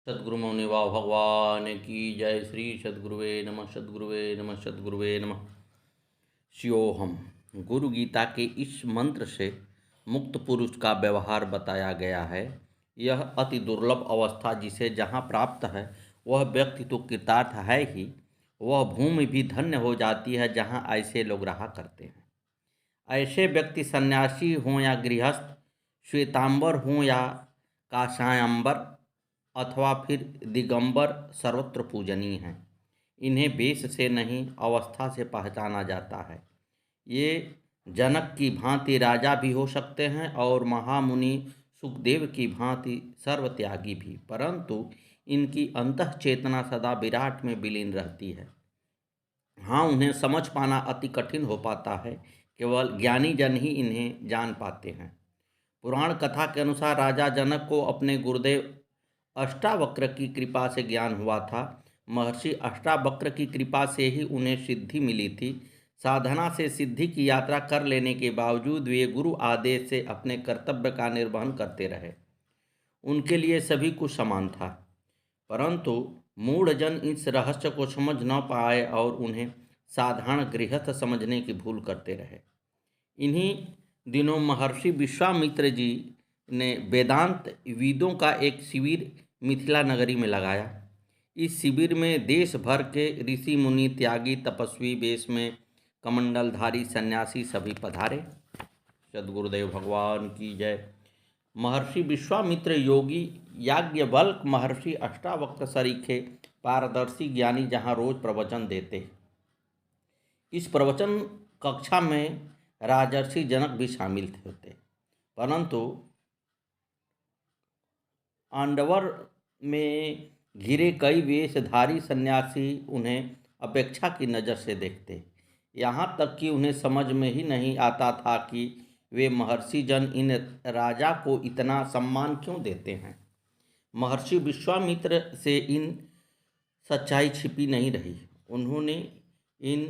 सद्गुरु मौनिवा भगवान की जय। श्री सद्गुरुवे नमः, सद्गुरुवे नमः, सद्गुरुवे नमः। शिवोहम। गुरु गीता के इस मंत्र से मुक्त पुरुष का व्यवहार बताया गया है। यह अति दुर्लभ अवस्था जिसे जहाँ प्राप्त है वह व्यक्ति तो कृतार्थ है ही, वह भूमि भी धन्य हो जाती है जहाँ ऐसे लोग रहा करते हैं। ऐसे व्यक्ति सन्यासी हों या गृहस्थ, श्वेतांबर हों या काषायांबर अथवा फिर दिगंबर, सर्वत्र पूजनीय हैं। इन्हें वेश से नहीं अवस्था से पहचाना जाता है। ये जनक की भांति राजा भी हो सकते हैं और महामुनि सुखदेव की भांति सर्वत्यागी भी, परंतु इनकी अंतः चेतना सदा विराट में विलीन रहती है। हाँ, उन्हें समझ पाना अति कठिन हो पाता है, केवल ज्ञानी जन ही इन्हें जान पाते हैं। पुराण कथा के अनुसार राजा जनक को अपने गुरुदेव अष्टावक्र की कृपा से ज्ञान हुआ था। महर्षि अष्टावक्र की कृपा से ही उन्हें सिद्धि मिली थी। साधना से सिद्धि की यात्रा कर लेने के बावजूद वे गुरु आदेश से अपने कर्तव्य का निर्वहन करते रहे। उनके लिए सभी कुछ समान था, परंतु मूढ़जन इस रहस्य को समझ न पाए और उन्हें साधारण गृहस्थ समझने की भूल करते रहे। इन्हीं दिनों महर्षि विश्वामित्र जी ने वेदांत विदों का एक शिविर मिथिला नगरी में लगाया। इस शिविर में देश भर के ऋषि मुनि, त्यागी, तपस्वी, वेश में कमंडलधारी सन्यासी सभी पधारे। सद्गुरुदेव भगवान की जय। महर्षि विश्वामित्र योगी, याज्ञवल्क महर्षि अष्टावक्र सरीखे पारदर्शी ज्ञानी जहाँ रोज प्रवचन देते। इस प्रवचन कक्षा में राजर्षि जनक भी शामिल होते, परंतु आंडवर में घिरे कई वेशधारी सन्यासी उन्हें अपेक्षा की नज़र से देखते। यहाँ तक कि उन्हें समझ में ही नहीं आता था कि वे महर्षि जन इन राजा को इतना सम्मान क्यों देते हैं। महर्षि विश्वामित्र से इन सच्चाई छिपी नहीं रही। उन्होंने इन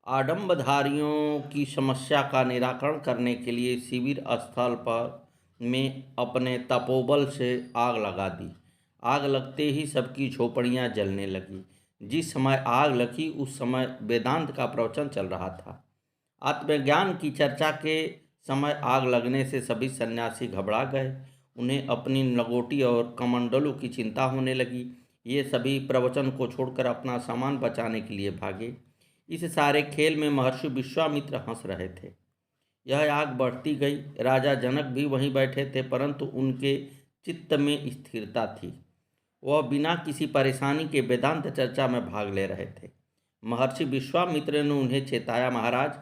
आडंबधारियों की समस्या का निराकरण करने के लिए शिविर स्थल पर में अपने तपोबल से आग लगा दी। आग लगते ही सबकी झोपड़ियां जलने लगी। जिस समय आग लगी उस समय वेदांत का प्रवचन चल रहा था। आत्मज्ञान की चर्चा के समय आग लगने से सभी सन्यासी घबरा गए। उन्हें अपनी लंगोटी और कमंडलों की चिंता होने लगी। ये सभी प्रवचन को छोड़कर अपना सामान बचाने के लिए भागे। इस सारे खेल में महर्षि विश्वामित्र हंस रहे थे। यह आग बढ़ती गई। राजा जनक भी वहीं बैठे थे, परंतु उनके चित्त में स्थिरता थी। वह बिना किसी परेशानी के वेदांत चर्चा में भाग ले रहे थे। महर्षि विश्वामित्र ने उन्हें चेताया, महाराज,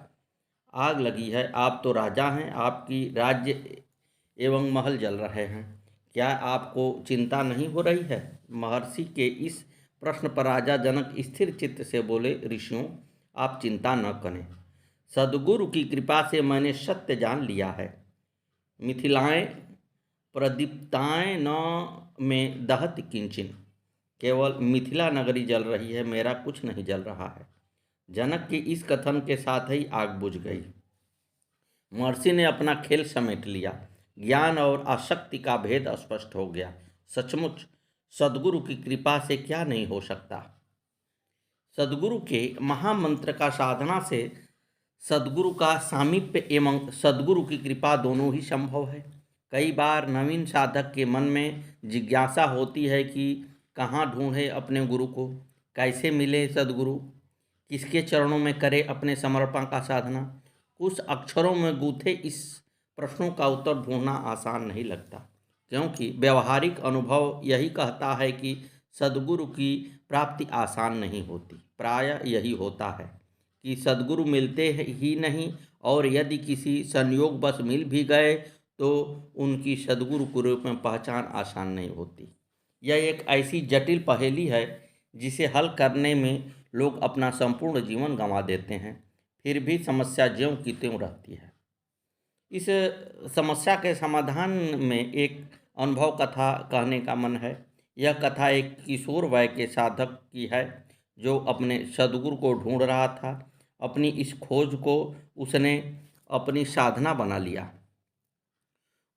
आग लगी है, आप तो राजा हैं, आपकी राज्य एवं महल जल रहे हैं, क्या आपको चिंता नहीं हो रही है। महर्षि के इस प्रश्न पर राजा जनक स्थिर चित्त से बोले, ऋषियों, आप चिंता न करें। सद्गुरु की कृपा से मैंने सत्य जान लिया है। मिथिलाएं प्रदीप्ताएं न में दहत किंचिन। केवल मिथिला नगरी जल रही है, मेरा कुछ नहीं जल रहा है। जनक के इस कथन के साथ ही आग बुझ गई। महर्षि ने अपना खेल समेट लिया। ज्ञान और आसक्ति का भेद स्पष्ट हो गया। सचमुच सद्गुरु की कृपा से क्या नहीं हो सकता। सद्गुरु के महामंत्र का साधना से सद्गुरु का सामीप्य एवं सद्गुरु की कृपा दोनों ही संभव है। कई बार नवीन साधक के मन में जिज्ञासा होती है कि कहाँ ढूंढे अपने गुरु को, कैसे मिले सद्गुरु, किसके चरणों में करे अपने समर्पण का साधना। कुछ अक्षरों में गूंथे इस प्रश्नों का उत्तर ढूंढना आसान नहीं लगता, क्योंकि व्यवहारिक अनुभव यही कहता है कि सद्गुरु की प्राप्ति आसान नहीं होती। प्रायः यही होता है कि सद्गुरु मिलते ही नहीं, और यदि किसी संयोगवश मिल भी गए तो उनकी सद्गुरु के रूप में पहचान आसान नहीं होती। यह एक ऐसी जटिल पहेली है जिसे हल करने में लोग अपना संपूर्ण जीवन गंवा देते हैं, फिर भी समस्या ज्यों की त्यों रहती है। इस समस्या के समाधान में एक अनुभव कथा कहने का मन है। यह कथा एक किशोर वय के साधक की है जो अपने सद्गुरु को ढूंढ रहा था। अपनी इस खोज को उसने अपनी साधना बना लिया।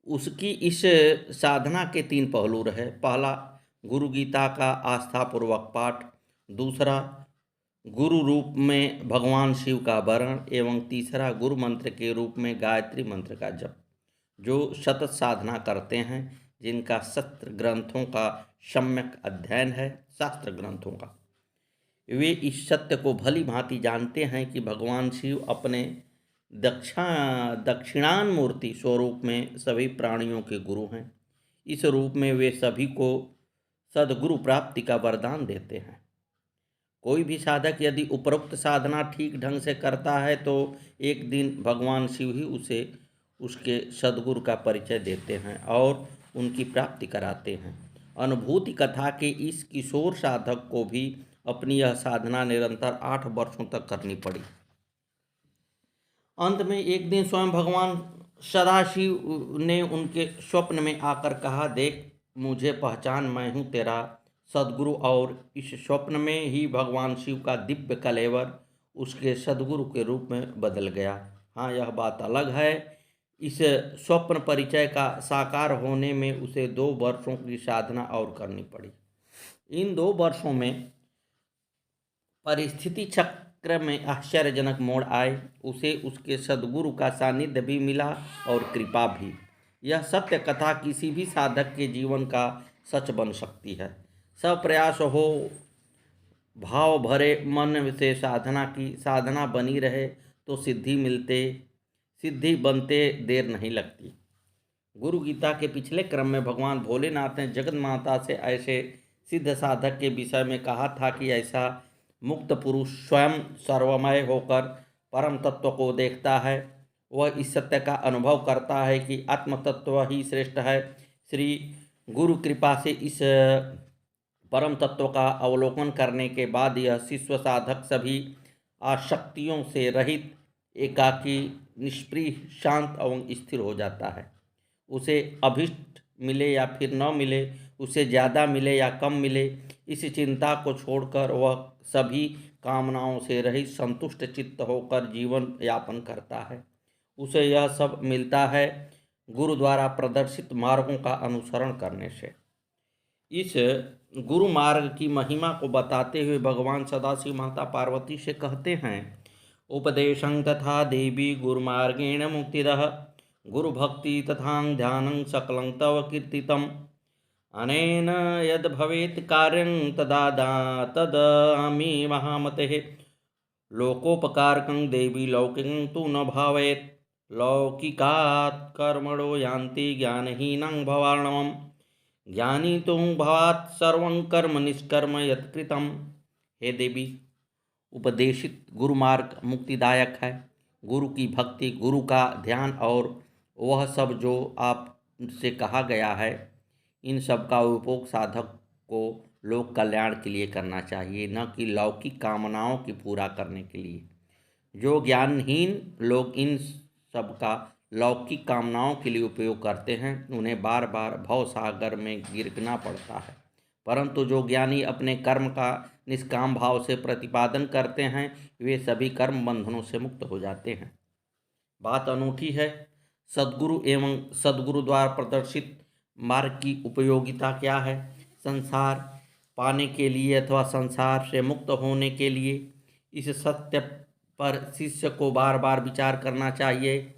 उसकी इस साधना के तीन पहलू रहे। पहला, गुरु गीता का आस्थापूर्वक पाठ। दूसरा, गुरु रूप में भगवान शिव का वरण। एवं तीसरा, गुरु मंत्र के रूप में गायत्री मंत्र का जप। जो सतत साधना करते हैं, जिनका शास्त्र ग्रंथों का सम्यक अध्ययन है, शास्त्र ग्रंथों का, वे इस सत्य को भली भांति जानते हैं कि भगवान शिव अपने दक्षिणामूर्ति स्वरूप में सभी प्राणियों के गुरु हैं। इस रूप में वे सभी को सद्गुरु प्राप्ति का वरदान देते हैं। कोई भी साधक यदि उपरोक्त साधना ठीक ढंग से करता है तो एक दिन भगवान शिव ही उसे उसके सद्गुरु का परिचय देते हैं और उनकी प्राप्ति कराते हैं। अनुभूति कथा के इस किशोर साधक को भी अपनी यह साधना निरंतर 8 वर्षों तक करनी पड़ी। अंत में एक दिन स्वयं भगवान सदाशिव ने उनके स्वप्न में आकर कहा, देख मुझे पहचान, मैं हूँ तेरा सद्गुरु। और इस स्वप्न में ही भगवान शिव का दिव्य कलेवर उसके सद्गुरु के रूप में बदल गया। हाँ, यह बात अलग है, इस स्वप्न परिचय का साकार होने में उसे 2 वर्षों की साधना और करनी पड़ी। इन 2 वर्षों में परिस्थिति चक्र में आश्चर्यजनक मोड़ आए। उसे उसके सद्गुरु का सानिध्य भी मिला और कृपा भी। यह सत्य कथा किसी भी साधक के जीवन का सच बन सकती है। सब प्रयास हो, भाव भरे मन से साधना बनी रहे तो सिद्धि बनते देर नहीं लगती। गुरु गीता के पिछले क्रम में भगवान भोलेनाथ ने जगत माता से ऐसे सिद्ध साधक के विषय में कहा था कि ऐसा मुक्त पुरुष स्वयं सर्वमय होकर परम तत्व को देखता है। वह इस सत्य का अनुभव करता है कि आत्म तत्व ही श्रेष्ठ है। श्री गुरु कृपा से इस परम तत्व का अवलोकन करने के बाद यह शिष्य साधक सभी आसक्तियों से रहित, एकाकी, निष्प्रिय, शांत एवं स्थिर हो जाता है। उसे अभिष्ट मिले या फिर न मिले, उसे ज़्यादा मिले या कम मिले, इस चिंता को छोड़कर वह सभी कामनाओं से रहित संतुष्ट चित्त होकर जीवन यापन करता है। उसे यह सब मिलता है गुरु द्वारा प्रदर्शित मार्गों का अनुसरण करने से। इस गुरु मार्ग की महिमा को बताते हुए भगवान सदाशिव माता पार्वती से कहते हैं, उपदेशं तथा देवी गुरुमार्गेण मुक्तिदः गुरु भक्ति तथा ध्यानं सकलं तव कीर्तितम् अनेन यद भवेत् कार्यं तदामी महामते लोकोपकारकं देवी लौकिकं तु न भावेत् लौकिकात् कर्मणो यान्ति ज्ञानहीनं भवार्णवम् ज्ञानी तो भवात् सर्वं कर्म निष्कर्म यत्कृतम्। हे देवी, उपदेशित गुरु मार्ग मुक्तिदायक है। गुरु की भक्ति, गुरु का ध्यान और वह सब जो आपसे कहा गया है, इन सब का उपयोग साधक को लोक कल्याण के लिए करना चाहिए, न कि लौकिक कामनाओं की पूरा करने के लिए। जो ज्ञानहीन लोग इन सब का लौकिक कामनाओं के लिए उपयोग करते हैं, उन्हें बार बार भव सागर में गिरना पड़ता है। परंतु जो ज्ञानी अपने कर्म का निष्काम भाव से प्रतिपादन करते हैं, वे सभी कर्म बंधनों से मुक्त हो जाते हैं। बात अनूठी है। सद्गुरु एवं सद्गुरु द्वारा प्रदर्शित मार्ग की उपयोगिता क्या है? संसार पाने के लिए अथवा संसार से मुक्त होने के लिए इस सत्य पर शिष्य को बार बार विचार करना चाहिए।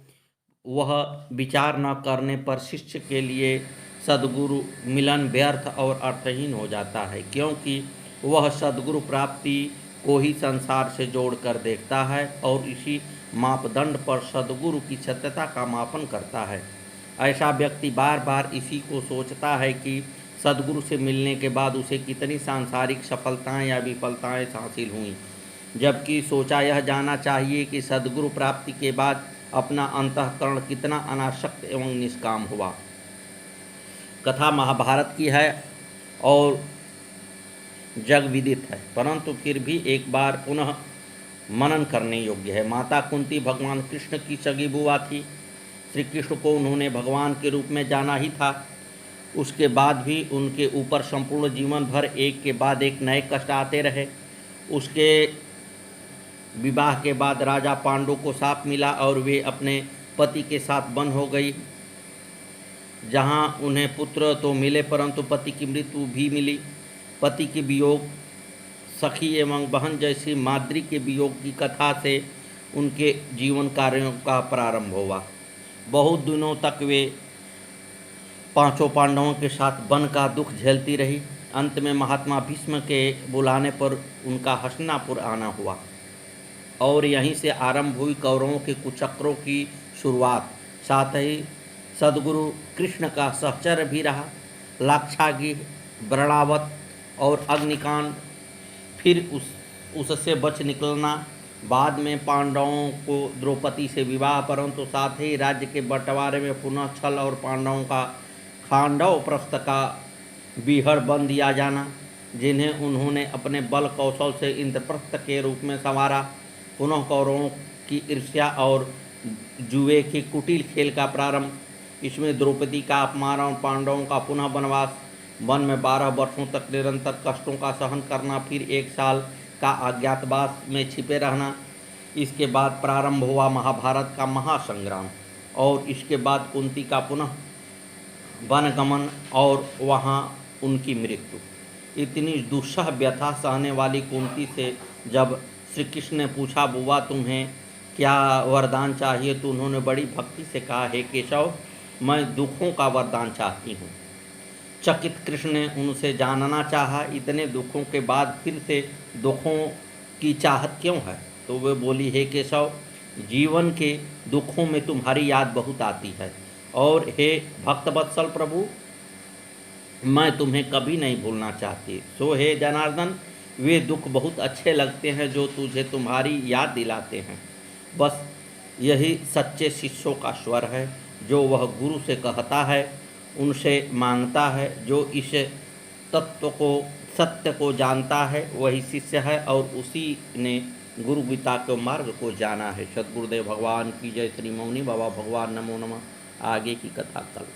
वह विचार न करने पर शिष्य के लिए सद्गुरु मिलन व्यर्थ और अर्थहीन हो जाता है, क्योंकि वह सद्गुरु प्राप्ति को ही संसार से जोड़कर देखता है और इसी मापदंड पर सद्गुरु की सत्यता का मापन करता है। ऐसा व्यक्ति बार बार इसी को सोचता है कि सद्गुरु से मिलने के बाद उसे कितनी सांसारिक सफलताएं या विफलताएं हासिल हुई, जबकि सोचा यह जाना चाहिए कि सद्गुरु प्राप्ति के बाद अपना अंतःकरण कितना अनासक्त एवं निष्काम हुआ। कथा महाभारत की है और जग विदित है, परंतु फिर भी एक बार पुनः मनन करने योग्य है। माता कुंती भगवान कृष्ण की सगी बुआ थी। श्री कृष्ण को उन्होंने भगवान के रूप में जाना ही था। उसके बाद भी उनके ऊपर संपूर्ण जीवन भर एक के बाद एक नए कष्ट आते रहे। उसके विवाह के बाद राजा पांडु को शाप मिला और वे अपने पति के साथ बंद हो गई। जहाँ उन्हें पुत्र तो मिले परंतु पति की मृत्यु भी मिली। पति के वियोग, सखी एवं बहन जैसी माद्री के वियोग की कथा से उनके जीवन कार्यों का प्रारंभ हुआ। बहुत दिनों तक वे पांचों पांडवों के साथ वन का दुख झेलती रही। अंत में महात्मा भीष्म के बुलाने पर उनका हस्तिनापुर आना हुआ और यहीं से आरंभ हुई कौरवों के कुचक्रों की शुरुआत। साथ ही सद्गुरु कृष्ण का सहचर्य भी रहा। लाक्षागृह, बरणावत और अग्निकांड, फिर उससे बच निकलना, बाद में पांडवों को द्रौपदी से विवाह, परंतु साथ ही राज्य के बंटवारे में पुनः छल और पांडवों का खांडव प्रस्थ का बीहड़ बन दिया जाना, जिन्हें उन्होंने अपने बल कौशल से इंद्रप्रस्थ के रूप में संवारा। पुनः कौरवों की ईर्ष्या और जुए के कुटिल खेल का प्रारंभ, इसमें द्रौपदी का अपमान और पांडवों का पुनः वनवास, वन में 12 वर्षों तक निरंतर कष्टों का सहन करना, फिर 1 साल का अज्ञातवास में छिपे रहना। इसके बाद प्रारंभ हुआ महाभारत का महासंग्राम और इसके बाद कुंती का पुनः वनगमन और वहाँ उनकी मृत्यु। इतनी दुस्सह व्यथा सहने वाली कुंती से जब श्री कृष्ण ने पूछा, बुआ तुम्हें क्या वरदान चाहिए, तो उन्होंने बड़ी भक्ति से कहा, हे केशव, मैं दुखों का वरदान चाहती हूँ। चकित कृष्ण ने उनसे जानना चाहा, इतने दुखों के बाद फिर से दुखों की चाहत क्यों है? तो वे बोली, हे केशव, जीवन के दुखों में तुम्हारी याद बहुत आती है और हे भक्तवत्सल प्रभु, मैं तुम्हें कभी नहीं भूलना चाहती। सो हे जनार्दन, वे दुख बहुत अच्छे लगते हैं जो तुझे तुम्हारी याद दिलाते हैं। बस यही सच्चे शिष्यों का स्वर है, जो वह गुरु से कहता है, उनसे मांगता है। जो इस तत्व को, सत्य को जानता है, वही शिष्य है और उसी ने गुरु गीता के मार्ग को जाना है। सद्गुरुदेव भगवान की जय। श्री मौनी बाबा भगवान नमो नमः। आगे की कथा कल।